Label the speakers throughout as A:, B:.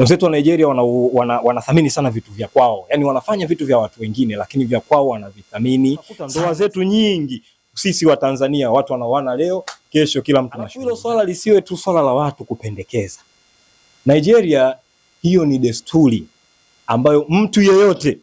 A: Wenzetu wa Nigeria wanathamini sana vitu vya kwao. Yaani wanafanya vitu vya watu wengine lakini vya kwao wanavithamini. Ndoa zetu nyingi sisi wa Tanzania watu wanaoana leo, kesho kila mtu anashuhudia. Hilo swala lisiwe tu swala la watu kupendekeza. Nigeria hiyo ni desturi ambayo mtu yeyote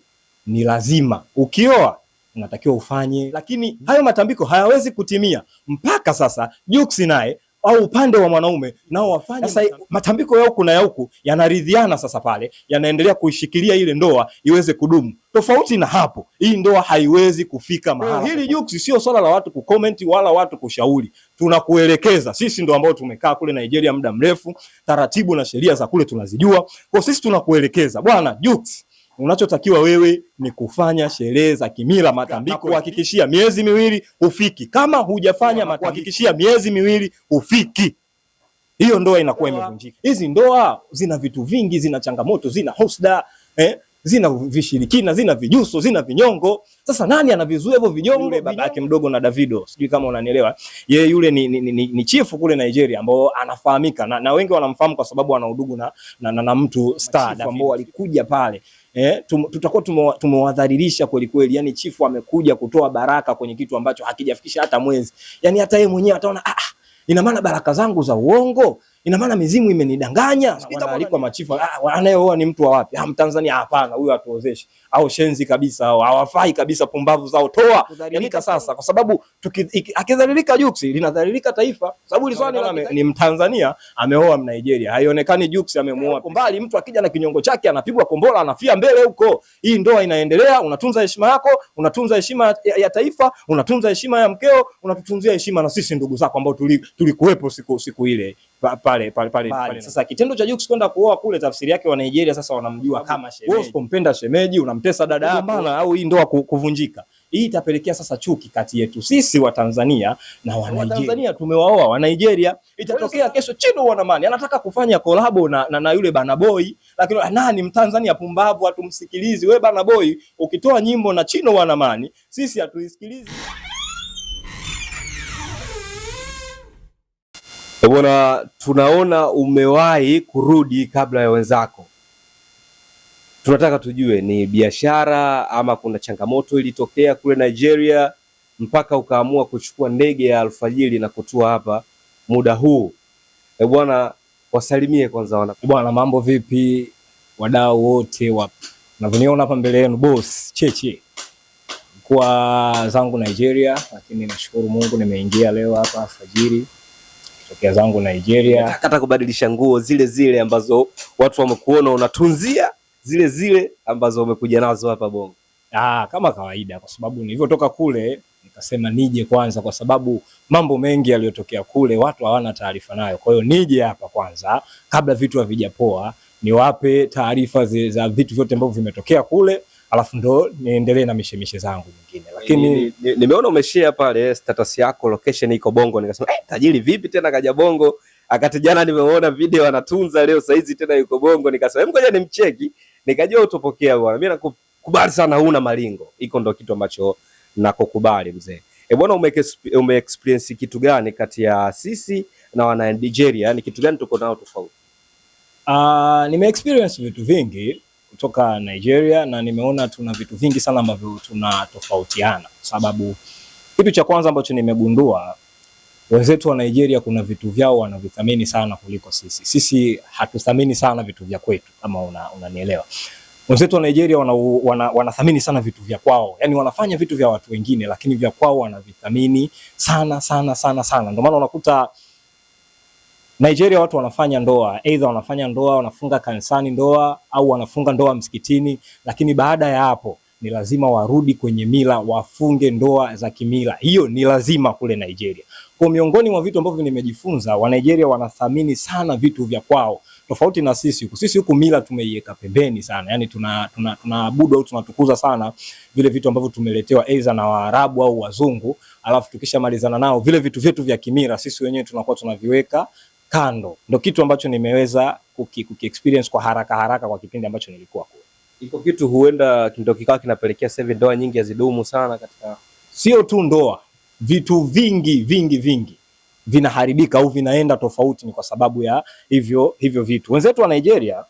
A: ni lazima ukioa unatakiwa ufanye, lakini hayo matambiko hayawezi kutimia mpaka sasa Jux naye au upande wa mwanaume nao wafanye. Sasa matambiko ya huku na ya huku yanaridhiana, sasa pale yanaendelea kuishikilia ile ndoa iweze kudumu. Tofauti na hapo, hii ndoa haiwezi kufika mahali. Hili Jux sio swala la watu kucomment wala watu kushauri. Tunakuelekeza. Sisi ndo ambao tumekaa kule Nigeria muda mrefu, taratibu na sheria za kule tunazijua. Kwa sisi tunakuelekeza, bwana Jux, unachotakiwa wewe ni kufanya sherehe za kimila, matambiko. Kuhakikishia miezi miwili ufiki. Kama hujafanya kuhakikishia miezi miwili ufiki, hiyo ndoa inakuwa imevunjika. Hizi ndoa zina vitu vingi, zina changamoto, zina husda, zina vishirikina, zina vijuso, zina vinyongo. Sasa nani anavizuia hivyo vinyongo? Yule baba yake mdogo na Davido, sijui kama unanielewa. Yeye yule ni chifu kule Nigeria ambao anafahamika na wengi wanamfahamu kwa sababu ana udugu na mtu star ambao walikuja pale. Tutakuwa tumewadhalilisha kweli kweli. Yani chifu amekuja kutoa baraka kwenye kitu ambacho hakijafikisha hata mwezi. Yani hata yeye mwenyewe ataona ina maana baraka zangu za uongo, ina maana mizimu imenidanganya. Wanaalikwa machifu, anayeoa ni mtu wa wapi? Mtanzania? Hapana, huyo atuozeshi au shenzi kabisa, au hawafai kabisa, pumbavu zao toa. Yani sasa kwa sababu akidhalilika Jux linadhalilika taifa, sababu ile swali ni Mtanzania ameoa Mnigeria, haionekani Jux amemuoa mbali. Mtu akija na kinyongo chake anapigwa kombola, anafia mbele huko. Hii ndoa inaendelea, unatunza heshima yako, unatunza heshima ya taifa, unatunza heshima ya mkeo, unatutunzia heshima na sisi ndugu zako ambao tulikuwepo siku ile pale. Sasa kitendo cha Jux kwenda kuoa kule, tafsiri yake wa Nigeria sasa wanamjua kama shemeji. Wewe usipompenda shemeji unamtesa dada yako, au hii ndoa kuvunjika. Hii itapelekea sasa chuki kati yetu sisi wa Tanzania na wa Nigeria. Tanzania tumewaoa wa Nigeria, itatokea kesho Chino Wanamani anataka kufanya kolabo na yule Burna Boy, lakini nani Mtanzania pumbavu hatumsikilizi. Wewe Burna Boy ukitoa nyimbo na Chino Wanamani sisi hatuisikilizi.
B: Bwana, tunaona umewahi kurudi kabla ya wenzako. Tunataka tujue ni biashara ama kuna changamoto ilitokea kule Nigeria mpaka ukaamua kuchukua ndege ya alfajiri na kutua hapa muda huu. Bwana, wasalimie kwanza wana.
A: Bwana, mambo vipi wadau wote unavyoniona hapa mbele yenu, boss Cheche. Kwa zangu Nigeria, lakini nashukuru Mungu nimeingia leo hapa alfajiri. Tokea zangu Nigeria.
B: Hata kubadilisha nguo zile ambazo watu wamekuona unatunzia, zile ambazo umekuja nazo hapa Bongo.
A: Kama kawaida, kwa sababu nilivyotoka kule nikasema nije kwanza, kwa sababu mambo mengi yaliyotokea kule watu hawana taarifa nayo. Kwa hiyo nije hapa kwanza kabla vitu havijapoa, niwape taarifa za vitu vyote ambavyo vimetokea kule, alafu ndo niendelee na mishemishe zangu nyingine. Lakini
B: nimeona umeshare pale status yako location iko Bongo, nikasema tajiri vipi tena kaja Bongo? Akati jana nimeona video anatunza, leo saizi tena yuko Bongo, nikasema ngoja nimcheki, nikajua utopokea bwana. Mimi nakukubali sana, huna malingo. Iko ndo kitu ambacho nakukubali mzee. Bwana, umeexperience kitu gani kati ya sisi na wana Nigeria? Ni kitu gani tuko nao tofauti?
A: Nimeexperience vitu vingi kutoka Nigeria na nimeona tuna vitu vingi sana ambavyo tunatofautiana. Sababu kitu cha kwanza ambacho nimegundua, wenzetu wa Nigeria kuna vitu vyao wanavithamini sana kuliko sisi. Sisi hatuthamini sana vitu vya kwetu, kama unanielewa. Wenzetu wa Nigeria wanathamini sana vitu vya kwao. Yaani wanafanya vitu vya watu wengine lakini vya kwao wanavithamini sana. Ndio maana unakuta Nigeria watu wanafanya ndoa, either wanafanya ndoa, wanafunga kanisani ndoa au wanafunga ndoa msikitini, lakini baada ya hapo ni lazima warudi kwenye mila, wafunge ndoa za kimila. Hiyo ni lazima kule Nigeria. Kwa miongoni mwa vitu ambavyo nimejifunza, wa Nigeria wanathamini sana vitu vya kwao. Tofauti na sisi. Sisi huku mila tumeiweka pembeni sana. Yaani tunaabudu au tunatukuza sana vile vitu ambavyo tumeletewa either na Waarabu au Wazungu, alafu tukishamalizana nao vile vitu vyetu vya kimila sisi wenyewe tunakuwa tunaviweka kando. Ndio kitu ambacho nimeweza kuki-experience kwa haraka kwa kipindi ambacho nilikuwa kule.
B: Iko kitu huenda ndio kikawa kinapelekea sasa ndoa nyingi hazidumu sana katika,
A: sio tu ndoa, vitu vingi vinaharibika au vinaenda tofauti, ni kwa sababu ya hivyo vitu. Wenzetu wa Nigeria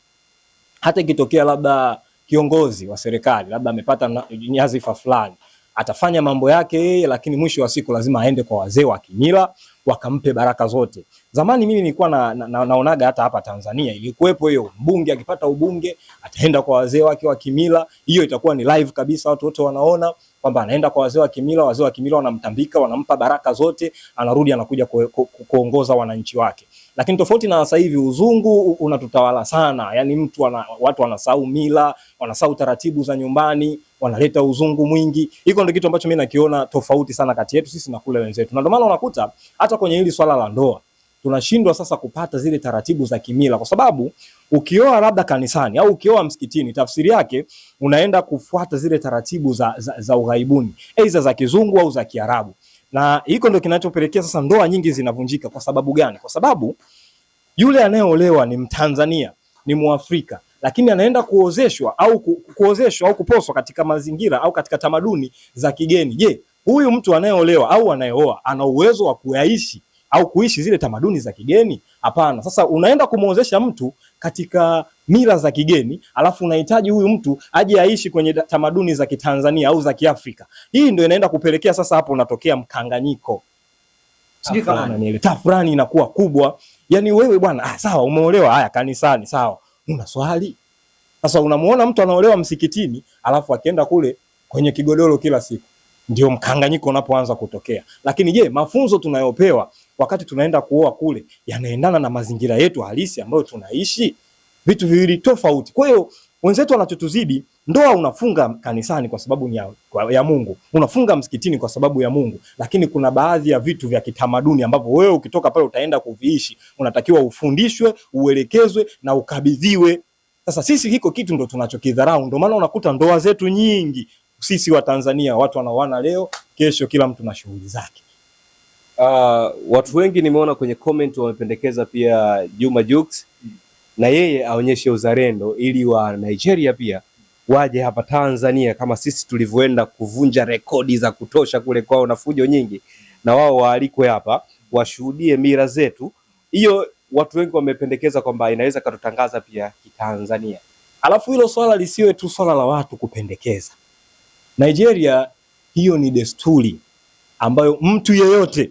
A: hata ikitokea labda kiongozi wa serikali labda amepata nyadhifa fulani, atafanya mambo yake yeye, lakini mwisho wa siku lazima aende kwa wazee wa kimila wakampe baraka zote. Zamani mimi nilikuwa naonaga hata hapa Tanzania ilikuwepo hiyo, mbunge akipata ubunge ataenda kwa wazee wake wa kimila. Hiyo itakuwa ni live kabisa, watu wote wanaona kwamba anaenda kwa wazee wa kimila, wazee wa kimila wanamtambika, wanampa baraka zote, anarudi anakuja kuongoza wananchi wake. Lakini tofauti na sasa hivi uzungu unatutawala sana, yani watu wanasahau mila, wanasahau taratibu za nyumbani, wanaleta uzungu mwingi. Hiko ndio kitu ambacho mimi nakiona tofauti sana kati yetu sisi na kule wenzetu. Na ndio maana unakuta hata kwenye hili swala la ndoa tunashindwa sasa kupata zile taratibu za kimila, kwa sababu ukioa labda kanisani au ukioa msikitini, tafsiri yake unaenda kufuata zile taratibu za ughaibuni, aidha za kizungu au za Kiarabu. Na hiko ndio kinachopelekea sasa ndoa nyingi zinavunjika. Kwa sababu gani? Kwa sababu yule anayeolewa ni Mtanzania, ni Muafrika, lakini anaenda kuozeshwa au kuposwa katika mazingira au katika tamaduni za kigeni. Je, huyu mtu anayeolewa au anayeoa ana uwezo wa kuyaishi au kuishi zile tamaduni za kigeni? Hapana. Sasa unaenda kumuozesha mtu katika mila za kigeni, alafu unahitaji huyu mtu aje aishi kwenye tamaduni za Kitanzania au za Kiafrika. Hii ndio inaenda kupelekea sasa hapo unatokea mkanganyiko. Sijui kama unanielewa. Tafrani inakuwa kubwa. Yani wewe bwana, sawa umeolewa, haya kanisani, sawa. Una swali. Sasa unamuona mtu anaolewa msikitini, alafu akienda kule kwenye kigodoro kila siku. Ndio mkanganyiko unapoanza kutokea. Lakini je, mafunzo tunayopewa wakati tunaenda kuoa kule yanaendana na mazingira yetu halisi ambayo tunaishi? Vitu viwili tofauti. Kwa hiyo wenzetu wanachotuzidi, ndoa unafunga kanisani kwa sababu ni ya Mungu, unafunga msikitini kwa sababu ya Mungu, lakini kuna baadhi ya vitu vya kitamaduni ambavyo wewe ukitoka pale utaenda kuviishi, unatakiwa ufundishwe, uelekezwe na ukabidhiwe. Sasa sisi hiko kitu ndo tunachokidharau. Ndio maana unakuta ndoa zetu nyingi sisi wa Tanzania watu wanaoana leo, kesho kila mtu na shughuli zake.
B: Watu wengi nimeona kwenye comment wamependekeza pia Juma Jux na yeye aonyeshe uzalendo ili wa Nigeria pia waje hapa Tanzania kama sisi tulivyoenda kuvunja rekodi za kutosha kule kwao na fujo nyingi, na wao waalikwe hapa washuhudie mila zetu. Hiyo watu wengi wamependekeza kwamba inaweza katutangaza pia kitanzania.
A: Alafu hilo swala lisiwe tu swala la watu kupendekeza. Nigeria hiyo ni desturi ambayo mtu yeyote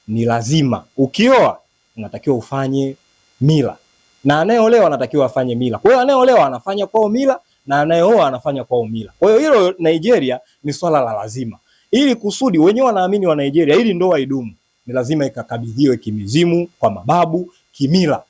A: ni lazima, ukioa unatakiwa ufanye mila, na anayeolewa anatakiwa afanye mila. Kwa hiyo anayeolewa anafanya kwao mila na anayeoa anafanya kwao mila. Kwa hiyo hilo Nigeria ni swala la lazima. Ili kusudi wenyewe wanaamini wa Nigeria, ili ndoa idumu ni lazima ikakabidhiwe kimizimu kwa mababu, kimila.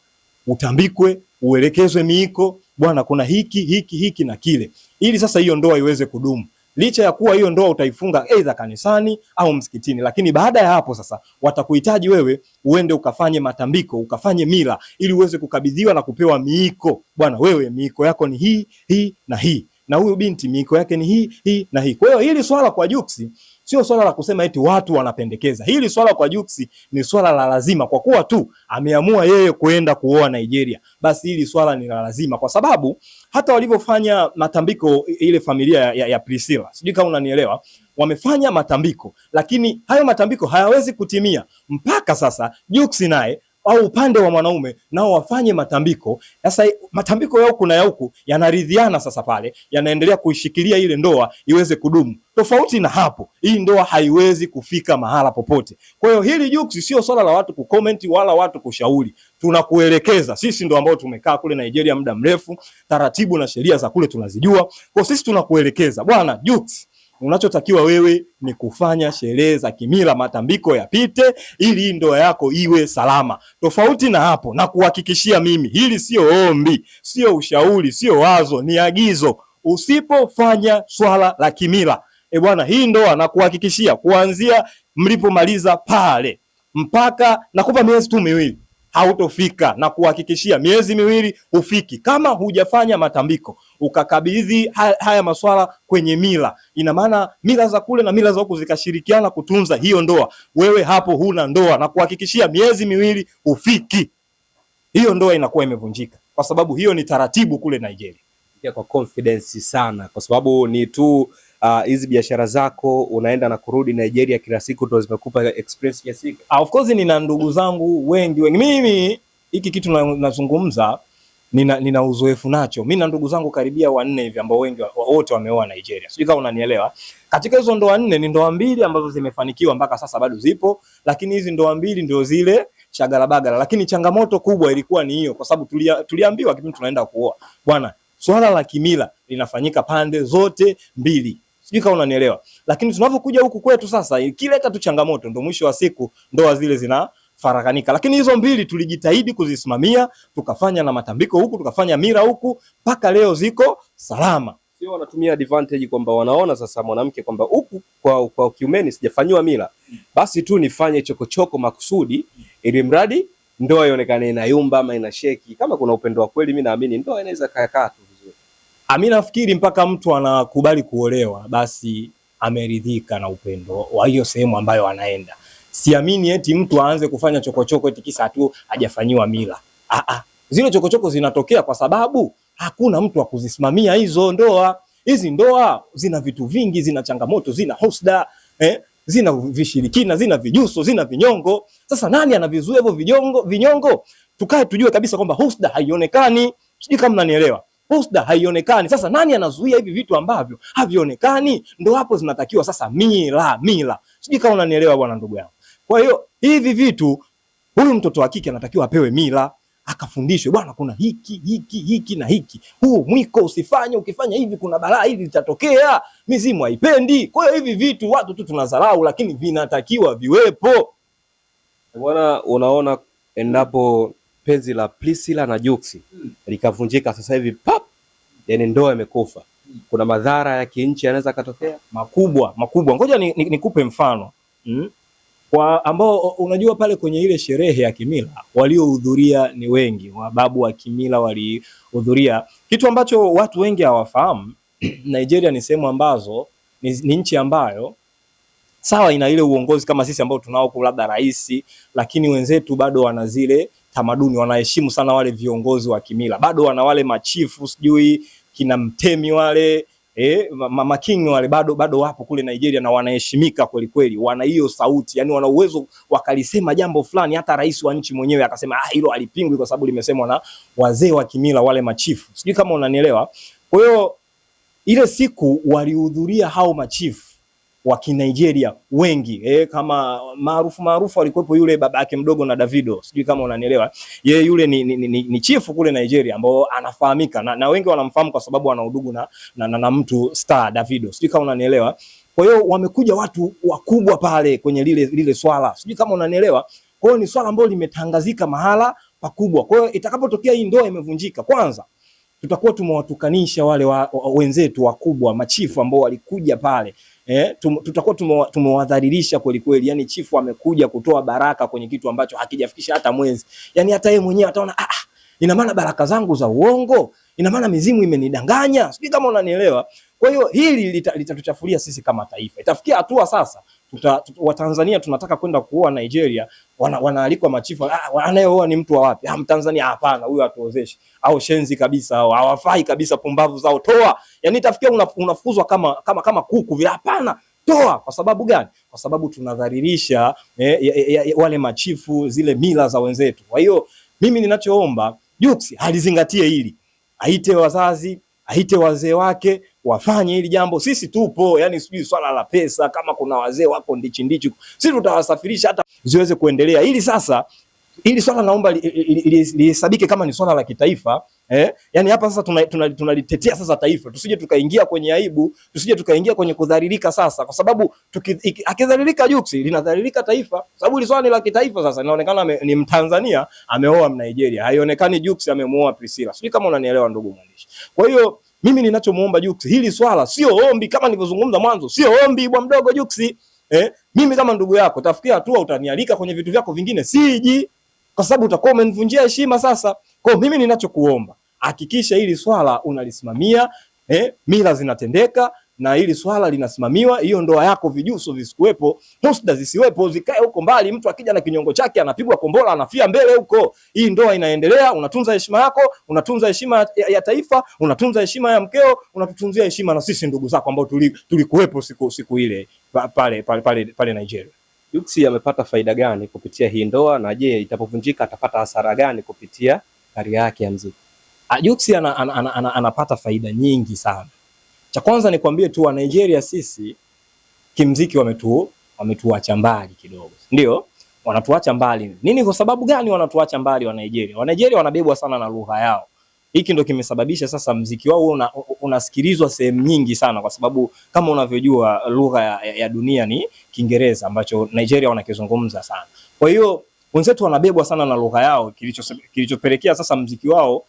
A: Utambikwe, uelekezwe miiko, bwana kuna hiki na kile. Ili sasa hiyo ndoa iweze kudumu. Licha ya kuwa hiyo ndoa utaifunga aidha kanisani au msikitini, lakini baada ya hapo sasa watakuhitaji wewe uende ukafanye matambiko, ukafanye mila ili uweze kukabidhiwa na kupewa miiko. Bwana wewe miiko yako ni hii na hii, na huyu binti miiko yake ni hii na hii. Kwa hiyo hili swala kwa Jux sio swala la kusema eti watu wanapendekeza. Hili swala kwa Jux ni swala la lazima, kwa kuwa tu ameamua yeye kuenda kuoa Nigeria. Basi hili swala ni la lazima, kwa sababu hata walivyofanya matambiko ile familia ya Priscilla, sijui kama unanielewa, wamefanya matambiko, lakini hayo matambiko hayawezi kutimia mpaka sasa Jux naye au upande wa mwanaume nao wafanye matambiko. Sasa matambiko ya huku na ya huku yanaridhiana, sasa pale yanaendelea kuishikilia ile ndoa iweze kudumu. Tofauti na hapo, hii ndoa haiwezi kufika mahala popote. Kwa hiyo hili Jux sio swala la watu kucomment wala watu kushauri, tunakuelekeza. Sisi ndo ambao tumekaa kule Nigeria muda mrefu, taratibu na sheria za kule tunazijua. Kwa sisi tunakuelekeza, bwana Jux, unachotakiwa wewe ni kufanya sherehe za kimila, matambiko yapite ili ndoa yako iwe salama. Tofauti na hapo, na kuhakikishia mimi, hili sio ombi, sio ushauri, sio wazo, ni agizo. Usipofanya swala la kimila, bwana, hii ndoa na kuhakikishia kuanzia mlipomaliza pale mpaka nakupa miezi tu miwili hautofika, na kuhakikishia miezi miwili ufiki kama hujafanya matambiko ukakabidhi haya maswala kwenye mila. Ina maana mila za kule na mila za huku zikashirikiana kutunza hiyo ndoa, wewe hapo huna ndoa, na kuhakikishia miezi miwili ufiki, hiyo ndoa inakuwa imevunjika, kwa sababu hiyo ni taratibu kule Nigeria.
B: Kwa confidence sana, kwa sababu ni tu hizi biashara zako unaenda na kurudi Nigeria kila siku ndio zimekupa experience ya siku.
A: Of course nina ndugu zangu wengi. Mimi hiki kitu nazungumza nina uzoefu nacho. Mimi na ndugu zangu karibia 4 hivi ambao wengi wote wameoa Nigeria. Sijui kama unanielewa. Katika hizo ndoa 4 ni ndoa 2 ambazo zimefanikiwa mpaka sasa bado zipo, lakini hizi ndoa 2 ndio zile shagalabagala. Lakini changamoto kubwa ilikuwa ni hiyo, kwa sababu tuliambiwa kipindi tunaenda kuoa, bwana, swala la kimila linafanyika pande zote mbili. Sijui kama unanielewa. Lakini tunapokuja huku kwetu sasa, ikileta tu changamoto, ndio mwisho wa siku ndoa zile zina farakanika. Lakini hizo 2 tulijitahidi kuzisimamia, tukafanya na matambiko huku, tukafanya mira huku, mpaka leo ziko salama.
B: Sio wanatumia advantage kwamba wanaona sasa mwanamke kwamba huku kwa kiumeni sijafanywa mila, basi tu nifanye chokochoko makusudi ili mradi ndoa ionekane inayumba ama inasheki. Kama kuna upendo wa kweli, mimi naamini ndoa inaweza kaa tu vizuri.
A: Mimi nafikiri mpaka mtu anakubali kuolewa, basi ameridhika na upendo wa hiyo sehemu ambayo anaenda. Siamini eti mtu aanze kufanya chokochoko eti kisa tu hajafanyiwa mila. Zile chokochoko zinatokea kwa sababu hakuna mtu wa kuzisimamia hizo ndoa. Hizi ndoa zina vitu vingi, zina changamoto, zina husda, zina vishirikina, zina vijuso, zina vinyongo. Sasa nani anavizuia hivyo vinyongo? Tukae tujue kabisa kwamba husda haionekani. Sijui kama mnanielewa. Husda haionekani. Sasa nani anazuia hivi vitu ambavyo havionekani? Ndio hapo zinatakiwa sasa mila. Sijui kama unanielewa bwana ndugu yangu. Kwa hiyo hivi vitu, huyu mtoto wa kike anatakiwa apewe mila, akafundishwe, bwana, kuna hiki na hiki. Huu mwiko usifanye, ukifanya hivi kuna balaa hili litatokea, mizimu haipendi. Kwa hiyo hivi vitu watu tu tunadharau, lakini vinatakiwa viwepo.
B: Bwana, unaona endapo penzi la Priscilla na Jux likavunjika sasa hivi pap, yani ndoa imekufa, kuna madhara ya kinchi yanaweza katokea
A: makubwa. Ngoja nikupe mfano. Kwa ambao unajua pale kwenye ile sherehe ya kimila waliohudhuria ni wengi, wababu wa kimila walihudhuria, kitu ambacho watu wengi hawafahamu. Nigeria ni sehemu ambazo ni nchi ambayo sawa ina ile uongozi kama sisi ambao tunao kwa labda rais, lakini wenzetu bado wana zile tamaduni, wanaheshimu sana wale viongozi wa kimila, bado wana wale machifu, sijui kina mtemi wale mama king wale bado wapo kule Nigeria na wanaheshimika kweli kweli. Wana hiyo sauti, yani wana uwezo wakalisema jambo fulani, hata rais wa nchi mwenyewe akasema hilo alipingwi kwa sababu limesemwa na wazee wa kimila wale machifu. Sijui kama unanielewa. Kwa hiyo ile siku walihudhuria hao machifu wa Kinigeria wengi, kama maarufu alikuwepo yule baba yake mdogo na Davido. Sijui kama unanielewa. Yeye yule ni chifu kule Nigeria ambao anafahamika na wengi wanamfahamu kwa sababu ana udugu na mtu star Davido. Sijui kama unanielewa. Kwa hiyo wamekuja watu wakubwa pale kwenye lile swala. Sijui kama unanielewa. Kwa hiyo ni swala ambalo limetangazika mahala pakubwa. Kwa hiyo itakapotokea hii ndoa imevunjika, kwanza tutakuwa tumewatukanisha wale wenzetu wakubwa machifu ambao walikuja pale. Tutakuwa tumewadhalilisha kweli kweli. Yani chifu amekuja kutoa baraka kwenye kitu ambacho hakijafikisha hata mwezi. Yani hata yeye mwenyewe ataona ina maana baraka zangu za uongo, ina maana mizimu imenidanganya. Sijui kama unanielewa. Kwa hiyo hili litatuchafulia sisi kama taifa. Itafikia hatua sasa Watanzania tunataka kwenda kuoa Nigeria, wanaalikwa machifu, anayeoa ni mtu wa wapi? Mtanzania? Hapana, huyu atuozeshi, au shenzi kabisa, au hawafai kabisa, pumbavu zao, toa. Yani itafikia unafukuzwa kama kuku vile. Hapana, toa. Kwa sababu gani? Kwa sababu tunadhalilisha wale machifu, zile mila za wenzetu. Kwa hiyo mimi ninachoomba Jux alizingatie hili, aite wazazi, aite wazee wake, wafanye hili jambo. Sisi tupo, yani sijui swala la pesa, kama kuna wazee wako ndichi, sisi tutawasafirisha hata ziweze kuendelea. Ili sasa hili swala naomba lihesabike kama ni swala la kitaifa. Yani hapa sasa tunalitetea sasa taifa. Tusije tukaingia kwenye aibu, tusije tukaingia kwenye kudhalilika sasa, kwa sababu akidhalilika Jux linadhalilika taifa. Sababu hili swala ni la kitaifa sasa. Inaonekana ni Mtanzania ameoa Mnigeria, haionekani Jux amemuoa Priscilla. Sijui kama unanielewa ndugu mwandishi. Kwa hiyo mimi ninachomuomba Jux, hili swala sio ombi kama nilivyozungumza mwanzo, sio ombi bwa mdogo Jux. Mimi kama ndugu yako tafikia hatua utanialika kwenye vitu vyako vingine, siji, kwa sababu utakuwa umenivunjia heshima sasa. Kwa mimi ninachokuomba, hakikisha hili swala unalisimamia, mila zinatendeka na hili swala linasimamiwa. Hiyo ndoa yako vijuso visikuwepo, husda zisiwepo, zikae huko mbali. Mtu akija na kinyongo chake anapigwa kombola, anafia mbele huko. Hii ndoa inaendelea, unatunza heshima yako, unatunza heshima ya taifa, unatunza heshima ya mkeo, unatutunzia heshima na sisi ndugu zako ambao tulikuwepo siku ile pale Nigeria.
B: Jux amepata faida gani kupitia hii ndoa, na je, itapovunjika atapata hasara gani kupitia karia yake ya muziki?
A: Jux anapata faida nyingi sana. Cha kwanza nikwambie tu wa Nigeria sisi kimziki wametuacha mbali kidogo. Ndio, wanatuacha mbali. Nini, kwa sababu gani wanatuacha mbali wa Nigeria? Wa Nigeria wanabebwa sana na lugha yao. Hiki ndio kimesababisha sasa mziki wao unasikilizwa sehemu nyingi sana, kwa sababu kama unavyojua lugha ya dunia ni Kiingereza ambacho Nigeria wanakizungumza sana. Kwa hiyo wenzetu wanabebwa sana na lugha yao, kilichopelekea sasa mziki wao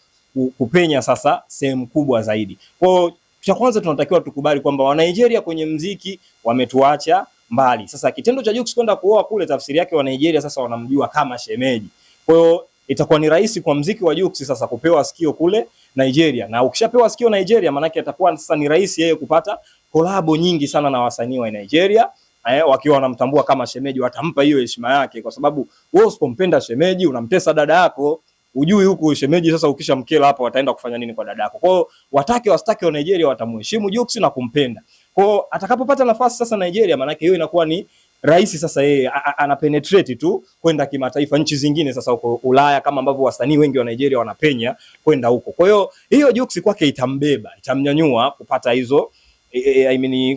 A: kupenya sasa sehemu kubwa zaidi. Kwa hiyo cha kwanza tunatakiwa tukubali kwamba wa Nigeria kwenye mziki wametuacha mbali. Sasa kitendo cha Jux kwenda kuoa kule, tafsiri yake wa Nigeria sasa wanamjua kama shemeji. Kwa hiyo itakuwa ni rahisi kwa mziki wa Jux sasa kupewa sikio kule Nigeria, na ukishapewa sikio Nigeria, maana yake atakuwa sasa ni rahisi yeye kupata kolabo nyingi sana na wasanii wa Nigeria. Wakiwa wanamtambua kama shemeji, watampa hiyo heshima yake, kwa sababu wewe usipompenda shemeji unamtesa dada yako. Ujui huku shemeji sasa ukishamkela hapa wataenda kufanya nini kwa dada yako. Kwa hiyo watake wastake wa Nigeria watamheshimu Jux na kumpenda. Kwa hiyo atakapopata nafasi sasa Nigeria, maana yake hiyo inakuwa ni rahisi sasa, yeye ana penetrate tu kwenda kimataifa, nchi zingine sasa huko Ulaya, kama ambavyo wasanii wengi wa Nigeria wanapenya kwenda huko. Kwa hiyo Jux kwake itambeba, itamnyanyua kupata hizo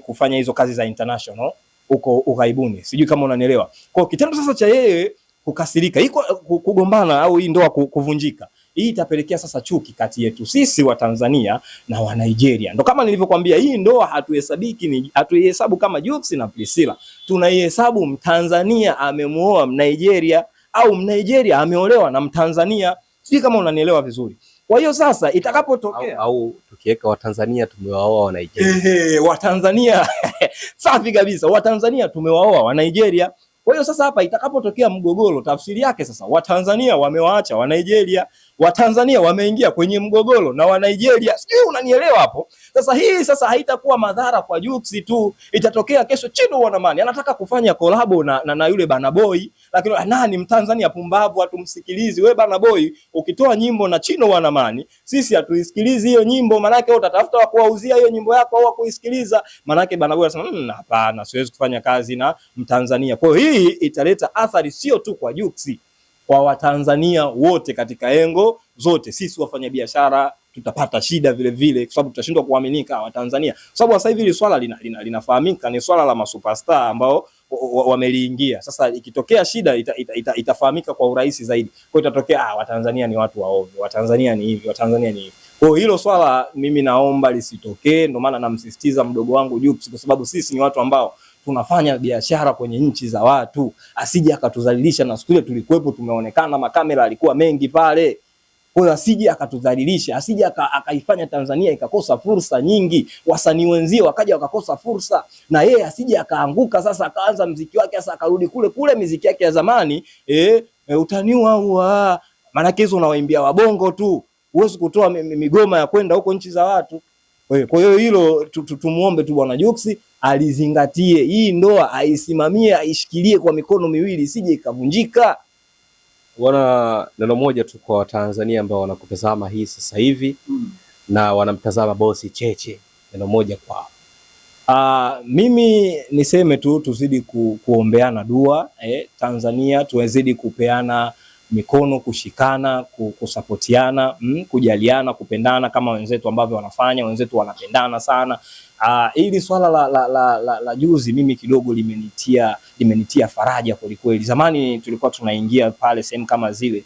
A: kufanya hizo kazi za international huko ughaibuni. Sijui kama unanielewa. Kwa kitendo sasa cha yeye kukasirika, iko kugombana au hii ndoa kuvunjika, hii itapelekea sasa chuki kati yetu sisi wa Tanzania na wa Nigeria. Ndo kama nilivyokuambia, hii ndoa hatuihesabu kama Jux na Priscilla, tunaihesabu Mtanzania amemuoa Mnigeria au Mnigeria ameolewa na Mtanzania. Sijui kama unanielewa vizuri. Kwa hiyo sasa itakapotokea
B: au tukiweka Watanzania tumewaoa wa Nigeria.
A: Watanzania safi kabisa, Watanzania tumewaoa wa Nigeria. Kwa hiyo sasa hapa itakapotokea mgogoro, tafsiri yake sasa Watanzania wamewaacha wa Nigeria, Watanzania wameingia kwenye mgogoro na wa Nigeria. Sijui unanielewa hapo. Sasa hii sasa haitakuwa madhara kwa Jux tu, itatokea kesho Chino Wanamani anataka kufanya kolabo na yule Burna Boy, lakini nani Mtanzania pumbavu hatumsikilizi. Wewe Burna Boy ukitoa nyimbo na Chino Wanamani, sisi hatuisikilizi hiyo nyimbo, maana yake utatafuta wa kuwauzia hiyo nyimbo yako au kuisikiliza. Maana yake Burna Boy anasema hapana, siwezi kufanya kazi na Mtanzania. Kwa hiyo hii italeta athari sio tu kwa Jux, kwa Watanzania wote katika engo zote. Sisi wafanyabiashara tutapata shida vile vile, kwa sababu tutashindwa kuaminika Watanzania. Kwa sababu sasa hivi hili swala linafahamika ni swala la masuperstar ambao wameliingia. Sasa ikitokea shida itafahamika kwa urahisi zaidi. Kwa hiyo itatokea Watanzania ni watu waovu, Watanzania ni hivi, Watanzania ni hivi. Kwa hiyo hilo swala mimi naomba lisitokee. Ndio maana namsisitiza mdogo wangu Jux, kwa sababu sisi ni watu ambao tunafanya biashara kwenye nchi za watu, asije akatudhalilisha. Na siku ile tulikuwepo, tumeonekana, makamera alikuwa mengi pale. Kwa hiyo asije akatudhalilisha, asije akaifanya Tanzania ikakosa fursa nyingi, wasanii wenzio wakaja wakakosa fursa, na yeye asije akaanguka sasa akaanza muziki wake sasa akarudi kule muziki yake ya zamani. Utaniua. Maana hizo unawaimbia wabongo tu, huwezi kutoa migoma ya kwenda huko nchi za watu. Kwa hiyo hilo tumuombe tu Bwana Jux alizingatie, hii ndoa aisimamie, aishikilie kwa mikono miwili, isije ikavunjika.
B: Bwana, neno moja tu kwa Watanzania ambao wanakutazama hii sasa hivi na wanamtazama Boss Cheche, neno moja kwao.
A: Mimi niseme tu tuzidi kuombeana dua, Tanzania tuwezidi kupeana mikono, kushikana, kusapotiana, kujaliana, kupendana kama wenzetu ambavyo wanafanya. Wenzetu wanapendana sana. Hili swala la juzi mimi kidogo limenitia faraja kweli. Zamani tulikuwa tunaingia pale sehemu kama zile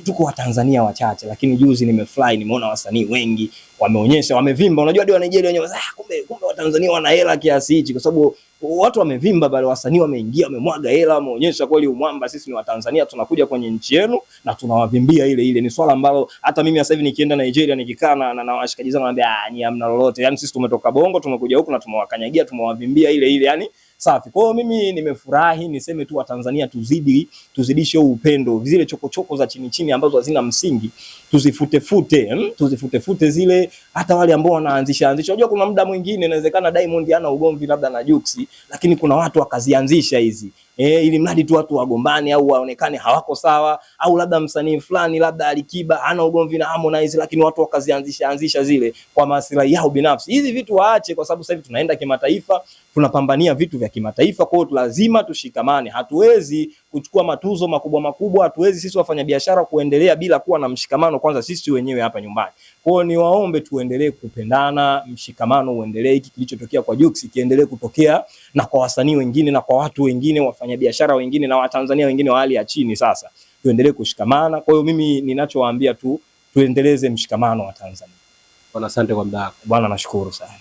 A: tuko Watanzania wachache, lakini juzi nimefly, nimeona wasanii wengi wameonyesha, wamevimba. Unajua hadi wa Nigeria wenyewe kumbe Watanzania wana hela kiasi hichi, kwa sababu watu wamevimba bali wasanii wameingia, wamemwaga hela, wameonyesha kweli umwamba, sisi ni Watanzania tunakuja kwenye nchi yenu na tunawavimbia ile. Ni swala ambalo hata mimi sasa hivi nikienda Nigeria nikikaa na washikaji zangu naambia ni hamna lolote, yani sisi tumetoka Bongo tumekuja huku na tumewakanyagia, tumewavimbia ile, yani safi. Kwa hiyo mimi nimefurahi, niseme tu Watanzania tuzidishe upendo, zile chokochoko za chini ambazo hazina msingi tuzifute zile. Hata wale ambao wanaanzisha, unajua kuna muda mwingine inawezekana Diamond hana ugomvi labda na Jux, lakini kuna watu wakazianzisha hizi ili mradi tu watu wagombane au waonekane hawako sawa, au labda msanii fulani labda Alikiba hana ugomvi na Harmonize, lakini watu wakazianzisha zile kwa maslahi yao binafsi. Hizi vitu waache, kwa sababu sasa hivi tunaenda kimataifa, tunapambania vitu vya kimataifa. Kwa hiyo lazima tushikamane. Hatuwezi kuchukua matuzo makubwa, hatuwezi sisi wafanyabiashara kuendelea bila kuwa na mshikamano kwanza sisi wenyewe hapa nyumbani. Kwa hiyo niwaombe tuendelee kupendana, mshikamano uendelee, hiki kilichotokea kwa Jux kiendelee kutokea na kwa wasanii wengine na kwa watu wengine, wafanyabiashara wengine na Watanzania wengine wa hali ya chini. Sasa tuendelee kushikamana. Kwa hiyo mimi ninachowaambia tu tuendeleze mshikamano wa Tanzania.
B: Bwana, asante kwa muda wako.
A: Bwana, nashukuru sana.